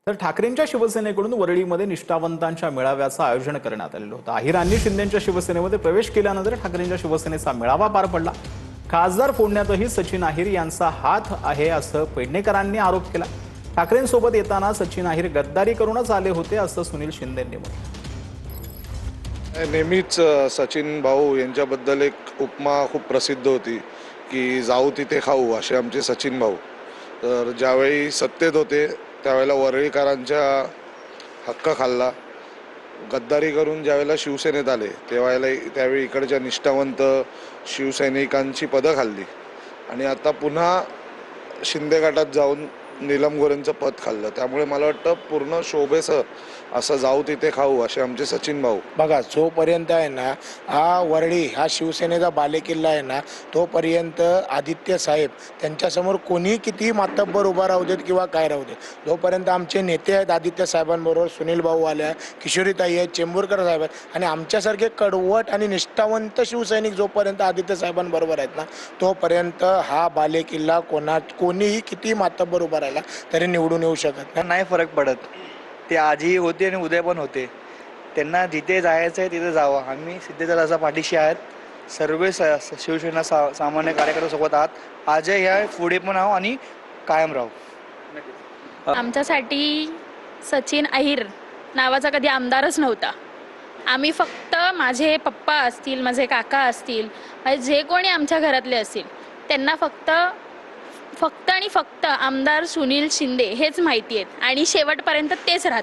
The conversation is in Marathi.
तर ठाकरेंच्या शिवसेनेकडून वरळीमध्ये निष्ठावंतांच्या मेळाव्याचं आयोजन करण्यात आलेलं होतं। अहिरांनी शिंदेंच्या शिवसेनेमध्ये प्रवेश केल्यानंतर ठाकरेंच्या शिवसेनेचा मेळावा पार पडला। खासदार फोडण्यातही सचिन अहिर यांचा हात आहे असं पेडणेकरांनी आरोप केला। ठाकरेंसोबत येताना सचिन अहिर गद्दारी करूनच आले होते असं सुनील शिंदेंनी म्हटलं। नेहमीच सचिन भाऊ यांच्याबद्दल एक उपमा खूप प्रसिद्ध होती की जाऊ तिथे खाऊ असे आमचे सचिन भाऊ। तर ज्यावेळी सत्तेत होते त्यावेळेला वरळीकरांच्या हक्क खाल्ला, गद्दारी करून ज्यावेळेला शिवसेनेत आले त्यावेळी इकडच्या निष्ठावंत शिवसैनिकांची पदं खाल्ली आणि आता पुन्हा शिंदे गटात जाऊन नीलम गोरेंचं पद खाल्लं। त्यामुळे मला वाटतं पूर्ण शोभेसं असं जाऊ तिथे खाऊ असे आमचे सचिन भाऊ। बघा, जोपर्यंत आहे ना हा वरळी हा शिवसेनेचा बालेकिल्ला आहे ना, तोपर्यंत आदित्य साहेब त्यांच्यासमोर कोणी किती मातब्बर उभा राहू देत किंवा काय राहू देत, जोपर्यंत आमचे नेते आहेत आदित्य साहेबांबरोबर, सुनील भाऊ आल्या, किशोरीताई आहेत, चेंबूरकर साहेब आहेत आणि आमच्यासारखे कडवट आणि निष्ठावंत शिवसैनिक जोपर्यंत आदित्य साहेबांबरोबर आहेत ना, तोपर्यंत हा बालेकिल्ला कोणीही किती मातब्बर उभा राहिला तरी निवडून येऊ शकत नाही फरक पडत। ते आजही होते आणि उद्या पण होते। त्यांना जिथे जायचं आहे तिथे जावं। आम्ही सिद्धेश्वराच्या पाठीशी आहेत, सर्व शिवसेना सामान्य कार्यकर्त्यांसोबत आहात, आजही आहे, पुढे पण आहो आणि कायम राहू। आमच्यासाठी सचिन अहिर नावाचा कधी आमदारच नव्हता। आम्ही फक्त माझे पप्पा असतील, माझे काका असतील, जे कोणी आमच्या घरातले असतील त्यांना फक्त आणि फक्त आमदार सुनील शिंदे हेच माहिती आहेत आणि शेवटपर्यंत तेच राहतात।